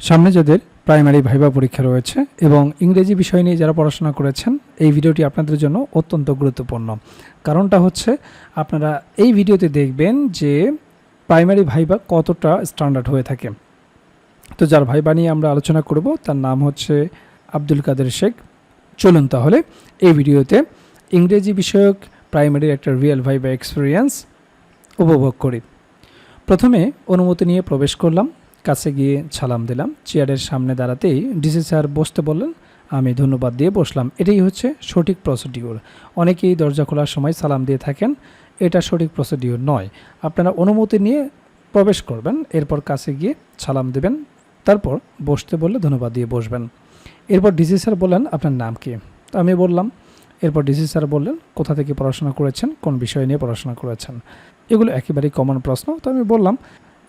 সামনে যাদের primary viva পরীক্ষা রয়েছে এবং ইংরেজি বিষয় নিয়ে যারা পড়াশোনা করেছেন, এই ভিডিওটি আপনাদের জন্য অত্যন্ত গুরুত্বপূর্ণ। কারণটা হচ্ছে আপনারা এই ভিডিওতে দেখবেন যে প্রাইমারি ভাইবা কতটা স্ট্যান্ডার্ড হয়ে থাকে। তো যার ভাইবা নিয়ে আমরা আলোচনা করব তার নাম হচ্ছে আব্দুল কাদের শেখ। চলুন তাহলে এই ভিডিওতে ইংরেজি বিষয়ক প্রাইমারির একটা রিয়েল ভাইবা এক্সপিরিয়েন্স উপভোগ করি। প্রথমে অনুমতি নিয়ে প্রবেশ করলাম, কাছে গিয়ে সালাম দিলাম। চেয়ারের সামনে দাঁড়াতেই ডিসি স্যার বসতে বললেন, আমি ধন্যবাদ দিয়ে বসলাম। এটাই হচ্ছে সঠিক প্রসিডিউর। অনেকেই দরজা খোলার সময় সালাম দিয়ে থাকেন, এটা সঠিক প্রসিডিউর নয়। আপনারা অনুমতি নিয়ে প্রবেশ করবেন, এরপর কাছে গিয়ে সালাম দেবেন, তারপর বসতে বললে ধন্যবাদ দিয়ে বসবেন। এরপর ডিসি স্যার বললেন, আপনার নাম কি? তো আমি বললাম। এরপর ডিসি স্যার বললেন, কোথা থেকে পড়াশোনা করেছেন, কোন বিষয় নিয়ে পড়াশোনা করেছেন। এগুলো একেবারেই কমন প্রশ্ন। তো আমি বললাম।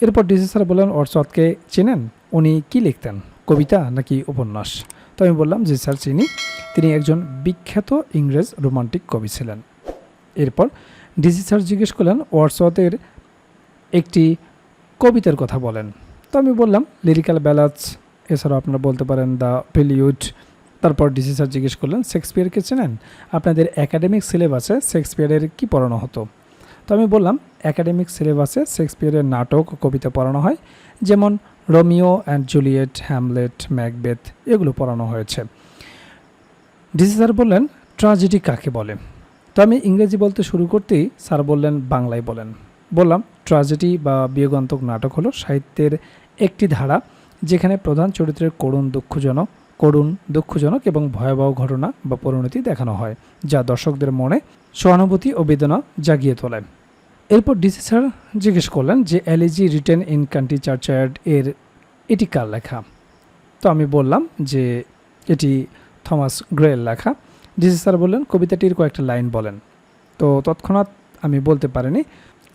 এরপর ডিসি স্যার বললেন, ওয়ার্ডসওয়ার্থকে চেনেন? উনি কি লিখতেন, কবিতা নাকি উপন্যাস? তো আমি বললাম, জি স্যার চিনি, তিনি একজন বিখ্যাত ইংরেজ রোমান্টিক কবি ছিলেন। এরপর ডিসি স্যার জিজ্ঞেস করলেন, ওয়ার্ডসওয়ার্থের একটি কবিতার কথা বলেন। তো আমি বললাম, লিরিক্যাল ব্যালান্স, এছাড়াও আপনারা বলতে পারেন দ্য প্রিলিউড। তারপর ডিসি স্যার জিজ্ঞেস করলেন, শেক্সপিয়ারকে চেনেন? আপনাদের একাডেমিক সিলেবাসে শেক্সপিয়ারের কি পড়ানো হতো? তো আমি বললাম, একাডেমিক সিলেবাসে শেক্সপিয়ারের নাটক ও কবিতা পড়ানো হয়, যেমন Romeo and Juliet, Hamlet, Macbeth, এগুলো পড়ানো হয়েছে। ডিসি স্যার বললেন, ট্র্যাজেডি কাকে বলে? তো আমি ইংরেজি বলতে শুরু করতেই স্যার বললেন, বাংলায় বলেন। বললাম, ট্র্যাজেডি বা বিয়োগান্তক নাটক হলো সাহিত্যের একটি ধারা যেখানে প্রধান চরিত্রের করুণ, দুঃখজনক এবং ভয়াবহ ঘটনা বা পরিণতি দেখানো হয়, যা দর্শকদের মনে সহানুভূতি ও বেদনা জাগিয়ে তোলে। এরপর ডিসি স্যার জিজ্ঞেস করলেন যে এলিজি রিটেন ইন কান্ট্রি চার্চার্ড এটি কার লেখা? তো আমি বললাম যে এটি থমাস গ্রের লেখা। ডিসি স্যার বললেন, কবিতাটির কয়েকটা লাইন বলেন। তো তৎক্ষণাৎ আমি বলতে পারিনি।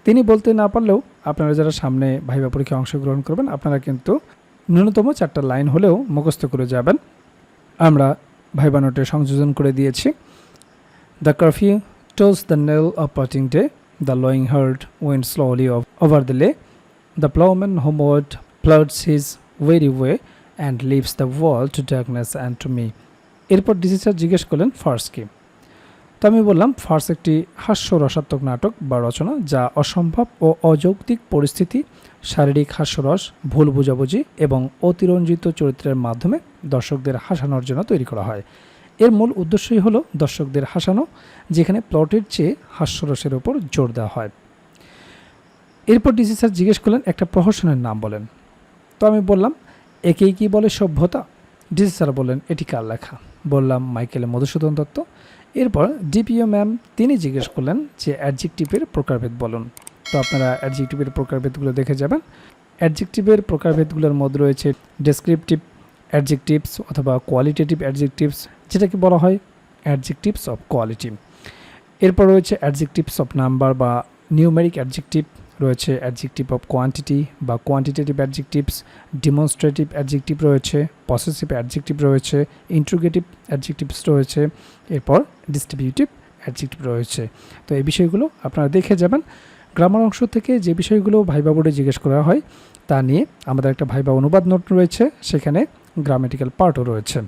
তিনি বলতে না পারলেও আপনারা যারা সামনে ভাইবা পরীক্ষায় অংশগ্রহণ করবেন, আপনারা কিন্তু ন্যূনতম 4টা লাইন হলেও মুখস্থ করে যাবেন। আমরা ভাইবা নোটে সংযোজন করে দিয়েছি। The curfew tours the nail of parting day, the lowing herd went slowly over the lay. The ploughman homeward ploughs his weary way and leaves the world to darkness and to me. এরপর DC sir জিজ্ঞেস করলেন, farce কি? তো আমি বললাম, farce একটি হাস্যরসাত্মক নাটক বা রচনা যা অসম্ভব ও অযৌক্তিক পরিস্থিতি, শারীরিক হাস্যরস, ভুল বোঝাবুঝি এবং অতিরঞ্জিত চরিত্রের মাধ্যমে দর্শকদের হাসানোর জন্য তৈরি করা হয়। এর মূল উদ্দেশ্যই হলো দর্শকদের হাসানো, যেখানে প্লটের চেয়ে হাস্যরসের উপর জোর দেওয়া হয়। এরপর ডিসি স্যার জিজ্ঞেস করলেন, একটা প্রহসনের নাম বলেন। তো আমি বললাম, একেই কি বলে সভ্যতা? ডিসি স্যার বললেন, এটি কার লেখা? বললাম, মাইকেল মধুসূদন দত্ত। এরপর ডিপিও ম্যাম তিনি জিজ্ঞেস করলেন যে অ্যাডজেক্টিভের প্রকারভেদ বলুন। তো আপনারা অ্যাডজেক্টিভের প্রকারভেদগুলো দেখে যাবেন। অ্যাডজেক্টিভের প্রকারভেদগুলোর মধ্যে রয়েছে ডেসক্রিপটিভ অ্যাডজেক্টিভস অথবা কোয়ালিটেটিভ অ্যাডজেক্টিভস, যেটাকে বলা হয় অ্যাডজেক্টিভস অফ কোয়ালিটি। এরপর রয়েছে অ্যাডজেক্টিভস অফ নাম্বার বা নিউমেরিক অ্যাডজেক্টিভ, রয়েছে অ্যাডজেক্টিভ অফ কোয়ান্টিটি বা কোয়ান্টিটেটিভ অ্যাডজেক্টিভস, ডিমনস্ট্রেটিভ অ্যাডজেক্টিভ রয়েছে, পসেসিভ অ্যাডজেক্টিভ রয়েছে, ইন্ট্রোগেটিভ অ্যাডজেক্টিভস রয়েছে, এরপর ডিস্ট্রিবিউটিভ অ্যাডজেক্টিভ রয়েছে। তো এই বিষয়গুলো আপনারা দেখে যাবেন। গ্রামার অংশ থেকে যে বিষয়গুলো ভাইবা বোর্ডে জিজ্ঞেস করা হয় তা নিয়ে আমাদের একটা ভাইবা অনুবাদ নোট রয়েছে, সেখানে গ্রামেটিক্যাল পার্টও রয়েছে।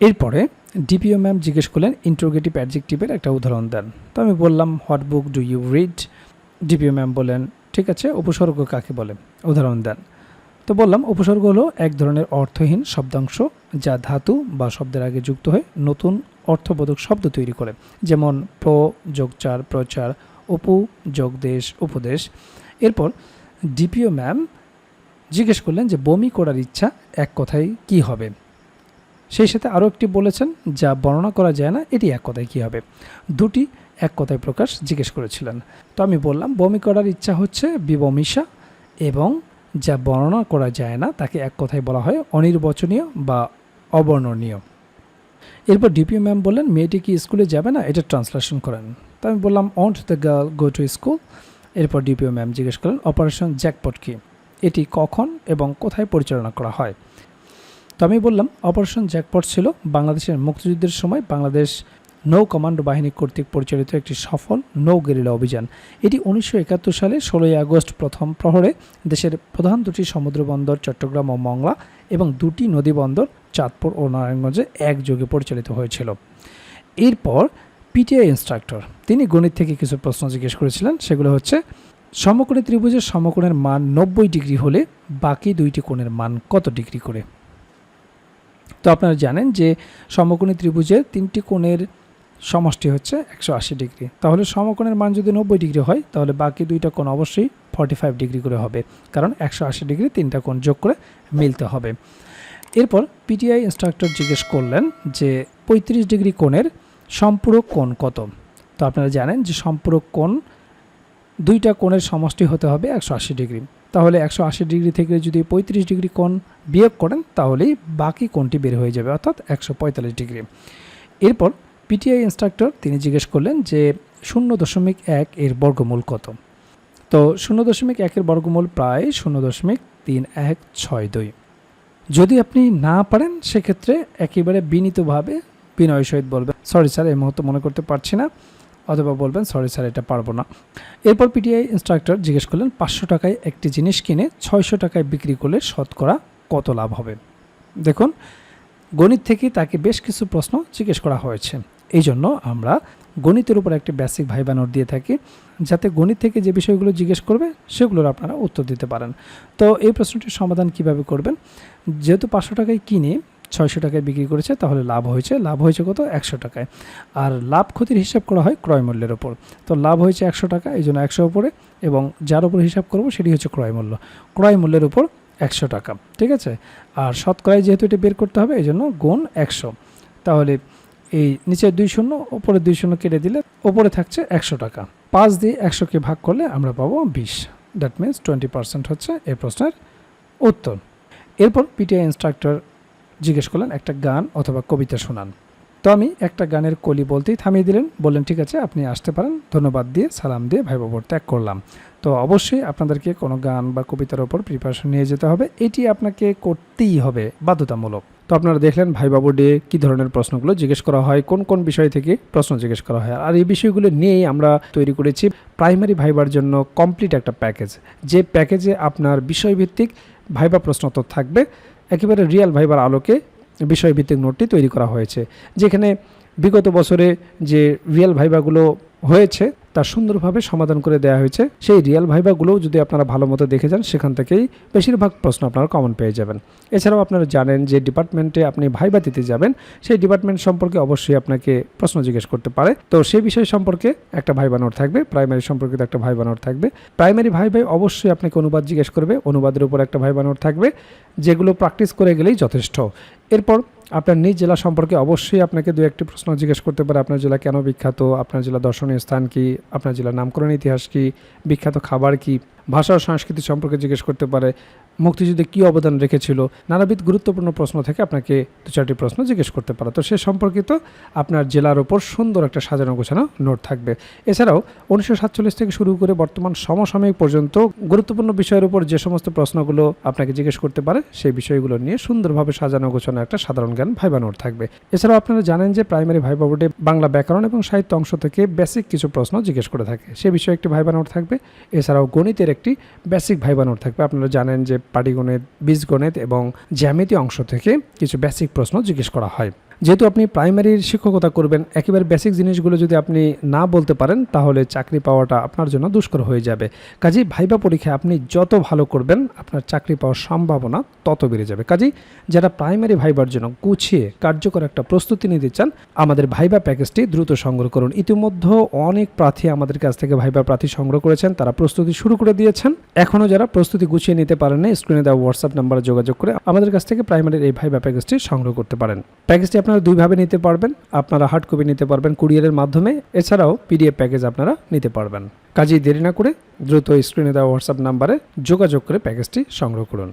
এরপরে ডিপিও ম্যাম জিজ্ঞেস করলেন, ইন্ট্রোগেটিভ অ্যাডজেক্টিভের একটা উদাহরণ দেন। তো আমি বললাম, what book do you read? DPO ma'am বলেন, ঠিক আছে, উপসর্গ কাকে বলে, উদাহরণ দেন। তো বললাম, উপসর্গ হলো এক ধরনের অর্থহীন শব্দাংশ যা ধাতু বা শব্দের আগে যুক্ত হয়ে নতুন অর্থবোধক শব্দ তৈরি করে, যেমন প্র যোগ চার প্রচার, উপু যোগ দেশ উপদেশ। এরপর ডিপিও ম্যাম জিজ্ঞেস করলেন যে বমি করার ইচ্ছা এক কথায় কি হবে? সেই সাথে আরও একটি বলেছেন, যা বর্ণনা করা যায় না, এটি এক কথায় কী হবে? দুটি এক কথায় প্রকাশ জিজ্ঞেস করেছিলেন। তো আমি বললাম, বমি করার ইচ্ছা হচ্ছে বিবমিশা, এবং যা বর্ণনা করা যায় না তাকে এক কথায় বলা হয় অনির্বচনীয় বা অবর্ণনীয়। এরপর ডিপিও ম্যাম বললেন, মেয়েটি কি স্কুলে যাবে না, এটা ট্রান্সলেশন করেন। তো আমি বললাম, won't the girl go to school? এরপর ডিপিও ম্যাম জিজ্ঞেস করলেন, অপারেশন জ্যাকপট কি, এটি কখন এবং কোথায় পরিচালনা করা হয়? তো আমি বললাম, অপারেশন জ্যাকপট ছিল বাংলাদেশের মুক্তিযুদ্ধের সময় বাংলাদেশ নৌ কমান্ডো বাহিনী কর্তৃক পরিচালিত একটি সফল নৌ গেরিলা অভিযান। এটি 1971 সালে 16ই আগস্ট প্রথম প্রহরে দেশের প্রধান দুটি সমুদ্র বন্দর চট্টগ্রাম ও মংলা এবং দুটি নদী বন্দর চাঁদপুর ও নারায়ণগঞ্জে একযোগে পরিচালিত হয়েছিল। এরপর পিটিআই ইনস্ট্রাক্টর তিনি গণিত থেকে কিছু প্রশ্ন জিজ্ঞেস করেছিলেন। সেগুলো হচ্ছে, সমকোণী ত্রিভুজের সমকোণের মান 90 ডিগ্রি হলে বাকি দুইটি কোণের মান কত ডিগ্রি করে? তো আপনারা জানেন যে সমকোণী ত্রিভুজের তিনটি কোণের সমষ্টি হচ্ছে 180 ডিগ্রি। তাহলে সমকোণের মান যদি 90 ডিগ্রি হয় তাহলে বাকি দুইটা কোণ অবশ্যই 45 ডিগ্রি করে হবে, কারণ 180 ডিগ্রি তিনটা কোণ যোগ করে মিলতে হবে। এরপর পিটিআই ইনস্ট্রাক্টর জিজ্ঞেস করলেন যে 35 ডিগ্রি কোণের সম্পূরক কোণ কত? তো আপনারা জানেন যে সম্পূরক কোণ দুইটা কোণের সমষ্টি হতে হবে 180 ডিগ্রি। তাহলে 180 ডিগ্রি থেকে যদি 35 ডিগ্রি কোণ বিয়োগ করেন তাহলেই বাকি কোণটি বের হয়ে যাবে, অর্থাৎ 145 ডিগ্রি। এরপর পিটিআই ইনস্ট্রাক্টর তিনি জিজ্ঞেস করলেন যে 0.1 এর বর্গমূল কত? তো 0.1 এর বর্গমূল প্রায় 0.3162। যদি আপনি না পারেন সেক্ষেত্রে একেবারে বিনীতভাবে বিনয়ের সহিত বলবেন, সরি স্যার এই মুহূর্তে মনে করতে পারছি না, অথবা বলবেন সরি স্যার এটা পারবো না। এরপর পিটিআই ইনস্ট্রাক্টর জিজ্ঞেস করলেন 500 টাকায় একটি জিনিস কিনে 600 টাকায় বিক্রি করলে শতকরা কত লাভ হবে? দেখুন, গণিত থেকে তাকে বেশ কিছু প্রশ্ন জিজ্ঞেস করা হয়েছে। এই জন্য আমরা গণিতের উপর একটি বেসিক ভাইবা নোট দিয়ে থাকি, যাতে গণিত থেকে যে বিষয়গুলো জিজ্ঞেস করবে সেগুলোর আপনারা উত্তর দিতে পারেন। তো এই প্রশ্নটির সমাধান কিভাবে করবেন? যেহেতু 500 টাকায় কিনে 600 টাকায় বিক্রি করেছে, তাহলে লাভ হয়েছে কত? 100 টাকায়। আর লাভ ক্ষতির হিসাব করা হয় ক্রয় মূল্যের ওপর। তো লাভ হয়েছে 100 টাকা, এই জন্য 100 উপরে, এবং যার উপর হিসাব করব সেটি হচ্ছে ক্রয় মূল্য। ক্রয় মূল্যের উপর 100 টাকা, ঠিক আছে। আর শতকরায় যেহেতু এটা বের করতে হবে, এই জন্য গুণ 100। তাহলে এই নিচে 2 শূন্য, ওপরে 2 শূন্য কেটে দিলে ওপরে থাকছে 100 টাকা। 5 দিয়ে 100কে ভাগ করলে আমরা পাবো 20। দ্যাট মিনস 20% হচ্ছে এই প্রশ্নের উত্তর। এরপর পিটিআই ইনস্ট্রাক্টর জিজ্ঞেস করলেন একটা গান অথবা কবিতা শোনান। তো আমি একটা গানের কলি বলতেই থামিয়ে দিলেন, বললেন ঠিক আছে আপনি আসতে পারেন, ধন্যবাদ দিয়ে সালাম দিয়ে ভাইবা বোর্ড ত্যাগ করলাম। তো অবশ্যই আপনাদেরকে কোনো গান বা কবিতার ওপর প্রিপারেশন নিয়ে যেতে হবে, এটি আপনাকে করতেই হবে বাধ্যতামূলক। তো আপনারা দেখলেন ভাইবা বোর্ডে কী ধরনের প্রশ্নগুলো জিজ্ঞেস করা হয়, কোন কোন বিষয় থেকে প্রশ্ন জিজ্ঞেস করা হয়। আর এই বিষয়গুলো নিয়েই আমরা তৈরি করেছি প্রাইমারি ভাইবার জন্য কমপ্লিট একটা প্যাকেজ, যে প্যাকেজে আপনার বিষয়ভিত্তিক ভাইবা প্রশ্নোত্তর থাকবে। একেবারে রিয়েল ভাইবার আলোকে বিষয়ভিত্তিক নোটটি তৈরি করা হয়েছে, যেখানে বিগত বছরে যে রিয়েল ভাইবাগুলো হয়েছে তা সুন্দরভাবে সমাধান করে দেওয়া হয়েছে। সেই রিয়েল ভাইবাগুলোও যদি আপনারা ভালো মতো দেখে যান, সেখান থেকেই বেশিরভাগ প্রশ্ন আপনারা কমন পেয়ে যাবেন। এছাড়াও আপনারা জানেন যে ডিপার্টমেন্টে আপনি ভাইবা দিতে যাবেন, সেই ডিপার্টমেন্ট সম্পর্কে অবশ্যই আপনাকে প্রশ্ন জিজ্ঞেস করতে পারে। তো সেই বিষয় সম্পর্কে একটা ভাইবা নোট থাকবে, প্রাইমারি সম্পর্কিত একটা ভাইবা নোট থাকবে। প্রাইমারি ভাইবাই অবশ্যই আপনাকে অনুবাদ জিজ্ঞেস করবে, অনুবাদের উপর একটা ভাইবা নোট থাকবে, যেগুলো প্র্যাকটিস করে গেলেই যথেষ্ট। এরপর আপনার নিজ জেলা সম্পর্কে অবশ্যই আপনাকে 2-1টি প্রশ্ন জিজ্ঞেস করতে পারে। আপনার জেলা কেন বিখ্যাত, আপনার জেলা দর্শনীয় স্থান কি, আপনার জেলার নামকরণ ইতিহাস কি, বিখ্যাত খাবার কি, ভাষা ও সংস্কৃতি সম্পর্কে জিজ্ঞেস করতে পারে, মুক্তিযুদ্ধে কী অবদান রেখেছিল, নানাবিধ গুরুত্বপূর্ণ প্রশ্ন থেকে আপনাকে 2-4টি প্রশ্ন জিজ্ঞেস করতে পারে। তো সে সম্পর্কিত আপনার জেলার ওপর সুন্দর একটা সাজানো গোছানো নোট থাকবে। এছাড়াও 1947 থেকে শুরু করে বর্তমান সমসাময়িক পর্যন্ত গুরুত্বপূর্ণ বিষয়ের উপর যে সমস্ত প্রশ্নগুলো আপনাকে জিজ্ঞেস করতে পারে, সেই বিষয়গুলো নিয়ে সুন্দরভাবে সাজানো গোছানো একটা সাধারণ জ্ঞান ভাইবা নোট থাকবে। এছাড়াও আপনারা জানেন যে প্রাইমারি ভাইবা বোর্ডে বাংলা ব্যাকরণ এবং সাহিত্য অংশ থেকে বেসিক কিছু প্রশ্ন জিজ্ঞেস করে থাকে, সে বিষয়ে একটি ভাইবা নোট থাকবে। এছাড়াও গণিতের একটি বেসিক ভাইবা নোট থাকবে। আপনারা জানেন যে পাটিগণিত, বীজগণিত এবং জ্যামিতি অংশ থেকে কিছু বেসিক প্রশ্ন জিজ্ঞেস করা হয়। যেহেতু আপনি প্রাইমারির শিক্ষকতা করবেন, একেবারে বেসিক জিনিসগুলো যদি আপনি না বলতে পারেন তাহলে চাকরি পাওয়াটা আপনার জন্য দুষ্কর হয়ে যাবে। কাজেই ভাইবা পরীক্ষায় আপনি যত ভালো করবেন আপনার চাকরি পাওয়ার সম্ভাবনা তত বেড়ে যাবে। কাজেই যারা প্রাইমারি ভাইবার জন্য গুছিয়ে কার্যকর একটা প্রস্তুতি নিতে চান, আমাদের ভাইবা প্যাকেজটি দ্রুত সংগ্রহ করুন। ইতিমধ্যে অনেক প্রার্থী আমাদের কাছ থেকে ভাইবা প্রার্থী সংগ্রহ করেছেন, তারা প্রস্তুতি শুরু করে দিয়েছেন। এখনও যারা প্রস্তুতি গুছিয়ে নিতে পারেন না, স্ক্রিনে দেওয়া হোয়াটসঅ্যাপ নাম্বারে যোগাযোগ করে আমাদের কাছ থেকে প্রাইমারির এই ভাইবা প্যাকেজটি সংগ্রহ করতে পারেন। প্যাকেজটি আপনারা দুইভাবে নিতে পারবেন, আপনারা হার্ড কপি নিতে পারবেন কুরিয়ারের মাধ্যমে, এছাড়াও পিডিএফ প্যাকেজ আপনারা নিতে পারবেন। কাজেই দেরি না করে দ্রুত স্ক্রিনে দেওয়া হোয়াটসঅ্যাপ নাম্বারে যোগাযোগ করে প্যাকেজটি সংগ্রহ করুন।